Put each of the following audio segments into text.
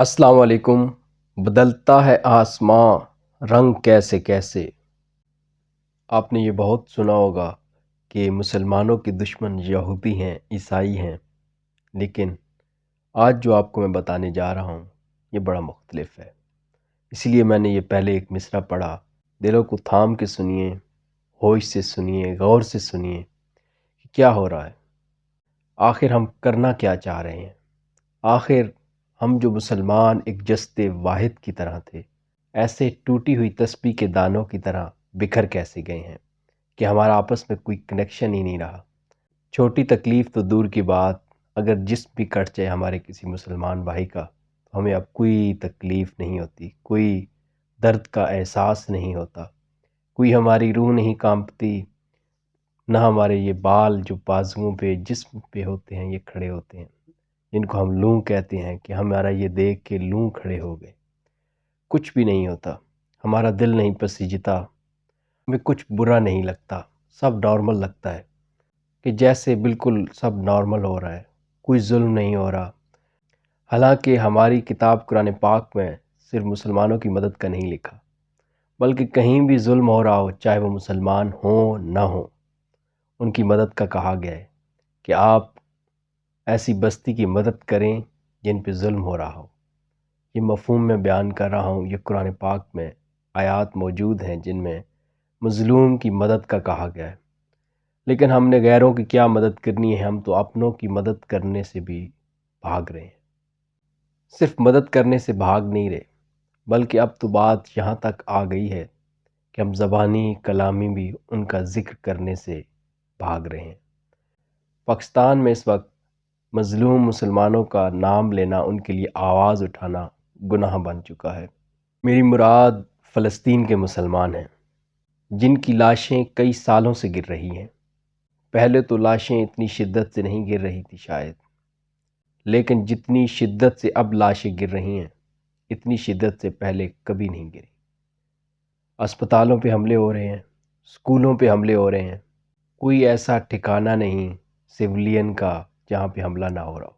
السلام علیکم۔ بدلتا ہے آسماں رنگ کیسے کیسے۔ آپ نے یہ بہت سنا ہوگا کہ مسلمانوں کے دشمن یہودی ہیں، عیسائی ہیں، لیکن آج جو آپ کو میں بتانے جا رہا ہوں یہ بڑا مختلف ہے۔ اس لیے میں نے یہ پہلے ایک مصرع پڑھا، دلوں کو تھام کے سنیے، ہوش سے سنیے، غور سے سنیے کہ کیا ہو رہا ہے، آخر ہم کرنا کیا چاہ رہے ہیں، آخر ہم جو مسلمان ایک جسد واحد کی طرح تھے، ایسے ٹوٹی ہوئی تسبیح کے دانوں کی طرح بکھر کیسے گئے ہیں کہ ہمارا آپس میں کوئی کنیکشن ہی نہیں رہا۔ چھوٹی تکلیف تو دور کی بات، اگر جسم بھی کٹ جائے ہمارے کسی مسلمان بھائی کا تو ہمیں اب کوئی تکلیف نہیں ہوتی، کوئی درد کا احساس نہیں ہوتا، کوئی ہماری روح نہیں کانپتی، نہ ہمارے یہ بال جو بازوؤں پہ جسم پہ ہوتے ہیں یہ کھڑے ہوتے ہیں، جن کو ہم لوں کہتے ہیں کہ ہمارا یہ دیکھ کے لوں کھڑے ہو گئے۔ کچھ بھی نہیں ہوتا، ہمارا دل نہیں پسیجتا، ہمیں کچھ برا نہیں لگتا، سب نارمل لگتا ہے کہ جیسے بالکل سب نارمل ہو رہا ہے، کوئی ظلم نہیں ہو رہا۔ حالانکہ ہماری کتاب قرآن پاک میں صرف مسلمانوں کی مدد کا نہیں لکھا، بلکہ کہیں بھی ظلم ہو رہا ہو، چاہے وہ مسلمان ہوں نہ ہوں، ان کی مدد کا کہا گیا ہے کہ آپ ایسی بستی کی مدد کریں جن پہ ظلم ہو رہا ہو۔ یہ مفہوم میں بیان کر رہا ہوں، یہ قرآن پاک میں آیات موجود ہیں جن میں مظلوم کی مدد کا کہا گیا ہے۔ لیکن ہم نے غیروں کی کیا مدد کرنی ہے، ہم تو اپنوں کی مدد کرنے سے بھی بھاگ رہے ہیں۔ صرف مدد کرنے سے بھاگ نہیں رہے، بلکہ اب تو بات یہاں تک آ گئی ہے کہ ہم زبانی کلامی بھی ان کا ذکر کرنے سے بھاگ رہے ہیں۔ پاکستان میں اس وقت مظلوم مسلمانوں کا نام لینا، ان کے لیے آواز اٹھانا گناہ بن چکا ہے۔ میری مراد فلسطین کے مسلمان ہیں جن کی لاشیں کئی سالوں سے گر رہی ہیں۔ پہلے تو لاشیں اتنی شدت سے نہیں گر رہی تھی شاید، لیکن جتنی شدت سے اب لاشیں گر رہی ہیں اتنی شدت سے پہلے کبھی نہیں گری۔ اسپتالوں پہ حملے ہو رہے ہیں، اسکولوں پہ حملے ہو رہے ہیں، کوئی ایسا ٹھکانہ نہیں سویلین کا جہاں پہ حملہ نہ ہو رہا ہو۔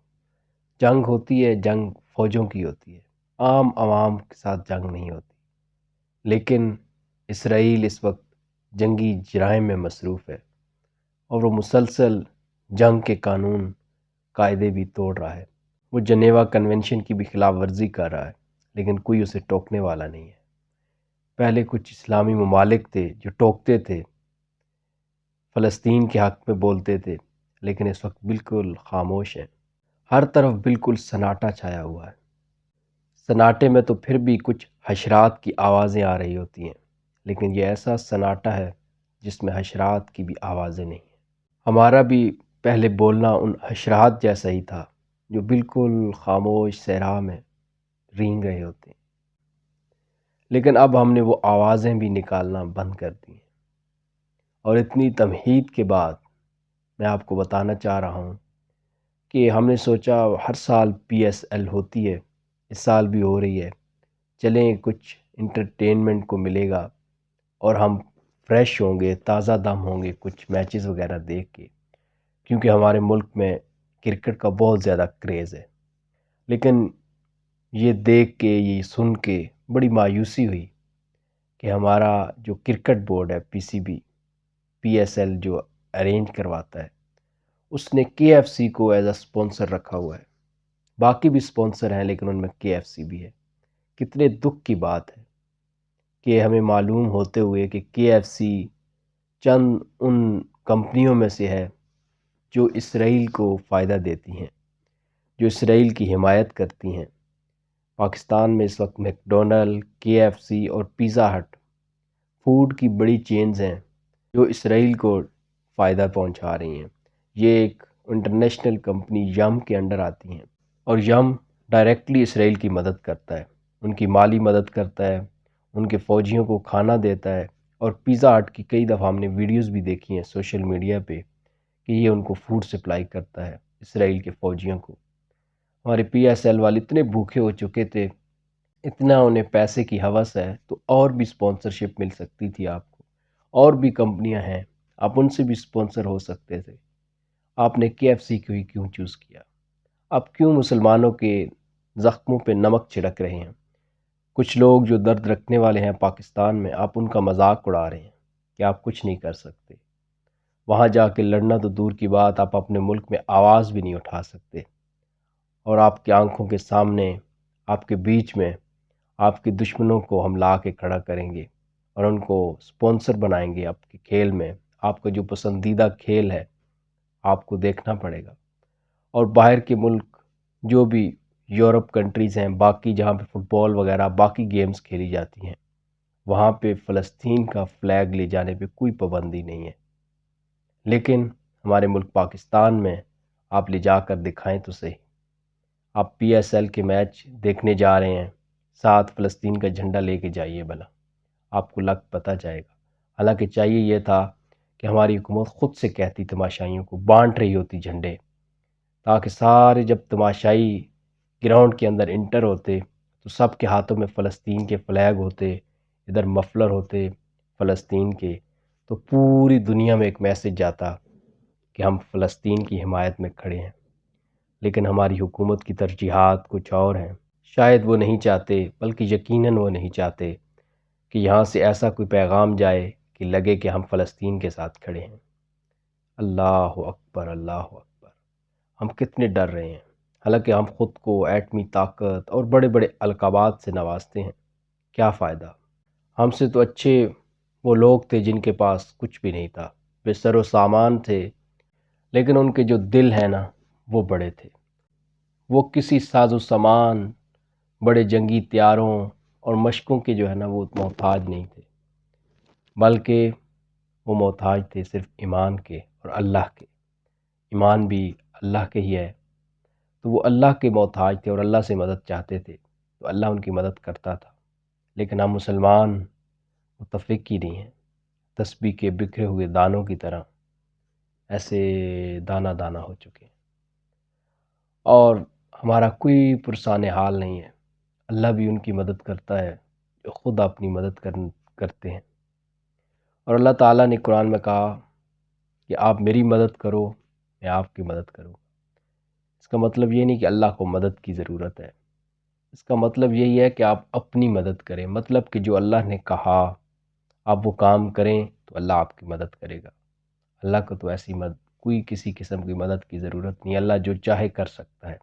جنگ ہوتی ہے، جنگ فوجوں کی ہوتی ہے، عام عوام کے ساتھ جنگ نہیں ہوتی۔ لیکن اسرائیل اس وقت جنگی جرائم میں مصروف ہے اور وہ مسلسل جنگ کے قانون قاعدے بھی توڑ رہا ہے۔ وہ جنیوا کنونشن کی بھی خلاف ورزی کر رہا ہے، لیکن کوئی اسے ٹوکنے والا نہیں ہے۔ پہلے کچھ اسلامی ممالک تھے جو ٹوکتے تھے، فلسطین کے حق میں بولتے تھے، لیکن اس وقت بالکل خاموش ہیں۔ ہر طرف بالکل سناٹا چھایا ہوا ہے۔ سناٹے میں تو پھر بھی کچھ حشرات کی آوازیں آ رہی ہوتی ہیں، لیکن یہ ایسا سناٹا ہے جس میں حشرات کی بھی آوازیں نہیں ہیں۔ ہمارا بھی پہلے بولنا ان حشرات جیسا ہی تھا جو بالکل خاموش صحرا میں رینگ رہے ہوتے ہیں، لیکن اب ہم نے وہ آوازیں بھی نکالنا بند کر دی ہیں۔ اور اتنی تمہید کے بعد میں آپ کو بتانا چاہ رہا ہوں کہ ہم نے سوچا ہر سال PSL ہوتی ہے، اس سال بھی ہو رہی ہے، چلیں کچھ انٹرٹینمنٹ کو ملے گا اور ہم فریش ہوں گے، تازہ دم ہوں گے کچھ میچز وغیرہ دیکھ کے، کیونکہ ہمارے ملک میں کرکٹ کا بہت زیادہ کریز ہے۔ لیکن یہ دیکھ کے، یہ سن کے بڑی مایوسی ہوئی کہ ہمارا جو کرکٹ بورڈ ہے PSL جو ارینج کرواتا ہے، اس نے KFC کو ایز اے اسپانسر رکھا ہوا ہے۔ باقی بھی اسپانسر ہیں لیکن ان میں KFC بھی ہے۔ کتنے دکھ کی بات ہے کہ ہمیں معلوم ہوتے ہوئے کہ KFC چند ان کمپنیوں میں سے ہے جو اسرائیل کو فائدہ دیتی ہیں، جو اسرائیل کی حمایت کرتی ہیں۔ پاکستان میں اس وقت میکڈونلڈ، KFC اور پیزا ہٹ فوڈ کی بڑی چینز ہیں جو اسرائیل کو فائدہ پہنچا رہی ہیں۔ یہ ایک انٹرنیشنل کمپنی یم کے انڈر آتی ہیں، اور یم ڈائریکٹلی اسرائیل کی مدد کرتا ہے، ان کی مالی مدد کرتا ہے، ان کے فوجیوں کو کھانا دیتا ہے۔ اور پیزا ہٹ کی کئی دفعہ ہم نے ویڈیوز بھی دیکھی ہیں سوشل میڈیا پہ کہ یہ ان کو فوڈ سپلائی کرتا ہے اسرائیل کے فوجیوں کو۔ ہمارے PSL والے اتنے بھوکے ہو چکے تھے، اتنا انہیں پیسے کی ہوس ہے، تو اور بھی سپانسرشپ مل سکتی تھی آپ کو، اور بھی کمپنیاں ہیں، آپ ان سے بھی سپانسر ہو سکتے تھے۔ آپ نے KFC کو ہی کیوں چوز کیا؟ اب کیوں مسلمانوں کے زخموں پہ نمک چھڑک رہے ہیں۔ کچھ لوگ جو درد رکھنے والے ہیں پاکستان میں، آپ ان کا مذاق اڑا رہے ہیں کہ آپ کچھ نہیں کر سکتے۔ وہاں جا کے لڑنا تو دور کی بات، آپ اپنے ملک میں آواز بھی نہیں اٹھا سکتے، اور آپ کی آنکھوں کے سامنے، آپ کے بیچ میں آپ کے دشمنوں کو ہم لا کے کھڑا کریں گے اور ان کو سپانسر بنائیں گے آپ کے کھیل میں۔ آپ کا جو پسندیدہ کھیل ہے آپ کو دیکھنا پڑے گا۔ اور باہر کے ملک جو بھی یورپ کنٹریز ہیں، باقی جہاں پہ فٹ بال وغیرہ باقی گیمز کھیلی جاتی ہیں، وہاں پہ فلسطین کا فلیگ لے جانے پہ کوئی پابندی نہیں ہے، لیکن ہمارے ملک پاکستان میں آپ لے جا کر دکھائیں تو صحیح۔ آپ پی ایس ایل کے میچ دیکھنے جا رہے ہیں، ساتھ فلسطین کا جھنڈا لے کے جائیے بھلا، آپ کو لگ پتہ جائے گا۔ حالانکہ چاہیے یہ تھا کہ ہماری حکومت خود سے کہتی تماشائیوں کو، بانٹ رہی ہوتی جھنڈے، تاکہ سارے جب تماشائی گراؤنڈ کے اندر انٹر ہوتے تو سب کے ہاتھوں میں فلسطین کے فلیگ ہوتے، ادھر مفلر ہوتے فلسطین کے، تو پوری دنیا میں ایک میسج جاتا کہ ہم فلسطین کی حمایت میں کھڑے ہیں۔ لیکن ہماری حکومت کی ترجیحات کچھ اور ہیں، شاید وہ نہیں چاہتے، بلکہ یقیناً وہ نہیں چاہتے کہ یہاں سے ایسا کوئی پیغام جائے کہ لگے کہ ہم فلسطین کے ساتھ کھڑے ہیں۔ اللہ اکبر، اللہ اکبر، ہم کتنے ڈر رہے ہیں، حالانکہ ہم خود کو ایٹمی طاقت اور بڑے بڑے القابات سے نوازتے ہیں۔ کیا فائدہ؟ ہم سے تو اچھے وہ لوگ تھے جن کے پاس کچھ بھی نہیں تھا، بے سر و سامان تھے، لیکن ان کے جو دل ہیں نا وہ بڑے تھے۔ وہ کسی ساز و سامان، بڑے جنگی طیاروں اور مشقوں کے جو ہے نا وہ محتاج نہیں تھے، بلکہ وہ محتاج تھے صرف ایمان کے اور اللہ کے۔ ایمان بھی اللہ کے ہی ہے، تو وہ اللہ کے محتاج تھے اور اللہ سے مدد چاہتے تھے، تو اللہ ان کی مدد کرتا تھا۔ لیکن ہم مسلمان متفق ہی نہیں ہیں، تسبیح کے بکھرے ہوئے دانوں کی طرح ایسے دانہ دانہ ہو چکے ہیں، اور ہمارا کوئی پرسان حال نہیں ہے۔ اللہ بھی ان کی مدد کرتا ہے جو خود اپنی مدد کرتے ہیں، اور اللہ تعالیٰ نے قرآن میں کہا کہ آپ میری مدد کرو، میں آپ کی مدد کروں۔ اس کا مطلب یہ نہیں کہ اللہ کو مدد کی ضرورت ہے، اس کا مطلب یہی ہے کہ آپ اپنی مدد کریں، مطلب کہ جو اللہ نے کہا آپ وہ کام کریں تو اللہ آپ کی مدد کرے گا۔ اللہ کو تو ایسی کوئی کسی قسم کی مدد کی ضرورت نہیں، اللہ جو چاہے کر سکتا ہے۔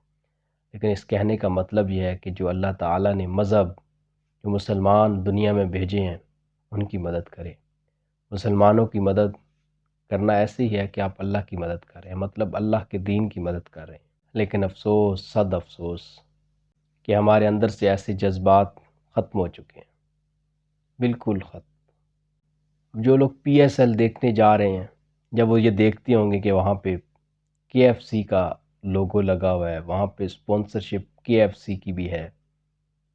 لیکن اس کہنے کا مطلب یہ ہے کہ جو اللہ تعالیٰ نے مذہب، جو مسلمان دنیا میں بھیجے ہیں، ان کی مدد کرے۔ مسلمانوں کی مدد کرنا ایسے ہی ہے کہ آپ اللہ کی مدد کر رہے ہیں، مطلب اللہ کے دین کی مدد کر رہے ہیں۔ لیکن افسوس، صد افسوس کہ ہمارے اندر سے ایسے جذبات ختم ہو چکے ہیں، بالکل ختم۔ جو لوگ پی ایس ایل دیکھنے جا رہے ہیں، جب وہ یہ دیکھتے ہوں گے کہ وہاں پہ کے ایف سی کا لوگو لگا ہوا ہے، وہاں پہ اسپانسرشپ کے ایف سی کی بھی ہے،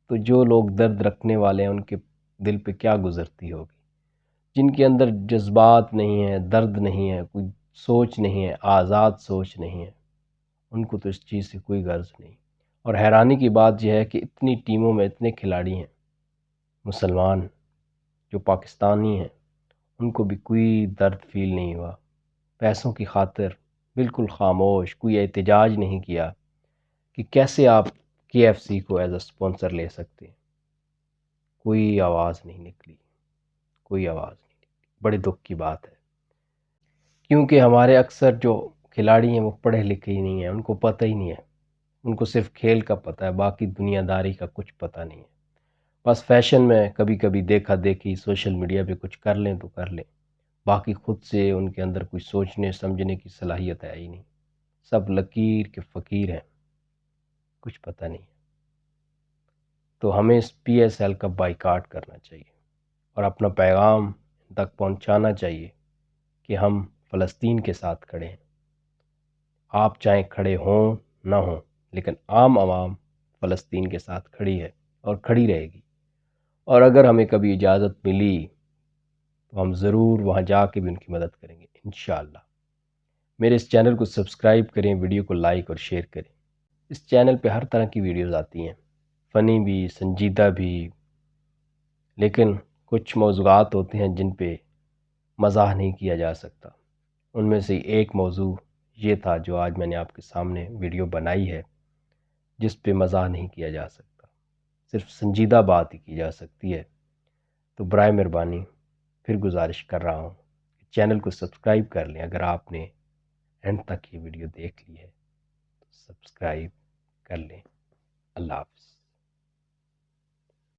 تو جو لوگ درد رکھنے والے ہیں ان کے دل پہ کیا گزرتی ہوگی، جن کے اندر جذبات نہیں ہیں، درد نہیں ہے، کوئی سوچ نہیں ہے، آزاد سوچ نہیں ہے، ان کو تو اس چیز سے کوئی غرض نہیں۔ اور حیرانی کی بات یہ ہے کہ اتنی ٹیموں میں اتنے کھلاڑی ہیں مسلمان جو پاکستانی ہیں، ان کو بھی کوئی درد فیل نہیں ہوا، پیسوں کی خاطر بالکل خاموش، کوئی احتجاج نہیں کیا کہ کیسے آپ کے ایف سی کو ایز اے اسپانسر لے سکتے ہیں۔ کوئی آواز نہیں نکلی، کوئی آواز نہیں نکلی، بڑے دکھ کی بات ہے، کیونکہ ہمارے اکثر جو کھلاڑی ہیں وہ پڑھے لکھے ہی نہیں ہیں، ان کو پتہ ہی نہیں ہے، ان کو صرف کھیل کا پتہ ہے، باقی دنیا داری کا کچھ پتہ نہیں ہے۔ بس فیشن میں کبھی کبھی دیکھا دیکھی سوشل میڈیا پہ کچھ کر لیں تو کر لیں، باقی خود سے ان کے اندر کوئی سوچنے سمجھنے کی صلاحیت ہے ہی نہیں، سب لکیر کے فقیر ہیں، کچھ پتہ نہیں ہے۔ تو ہمیں اس پی ایس ایل کا بائیکاٹ کرنا چاہیے اور اپنا پیغام تک پہنچانا چاہیے کہ ہم فلسطین کے ساتھ کھڑے ہیں۔ آپ چاہے کھڑے ہوں نہ ہوں، لیکن عام عوام فلسطین کے ساتھ کھڑی ہے اور کھڑی رہے گی، اور اگر ہمیں کبھی اجازت ملی تو ہم ضرور وہاں جا کے بھی ان کی مدد کریں گے انشاءاللہ۔ میرے اس چینل کو سبسکرائب کریں، ویڈیو کو لائک اور شیئر کریں۔ اس چینل پہ ہر طرح کی ویڈیوز آتی ہیں، فنی بھی، سنجیدہ بھی، لیکن کچھ موضوعات ہوتے ہیں جن پہ مزاح نہیں کیا جا سکتا۔ ان میں سے ایک موضوع یہ تھا جو آج میں نے آپ کے سامنے ویڈیو بنائی ہے، جس پہ مزاح نہیں کیا جا سکتا، صرف سنجیدہ بات ہی کی جا سکتی ہے۔ تو برائے مہربانی پھر گزارش کر رہا ہوں کہ چینل کو سبسکرائب کر لیں۔ اگر آپ نے اینڈ تک یہ ویڈیو دیکھ لی ہے تو سبسکرائب کر لیں۔ اللہ حافظ۔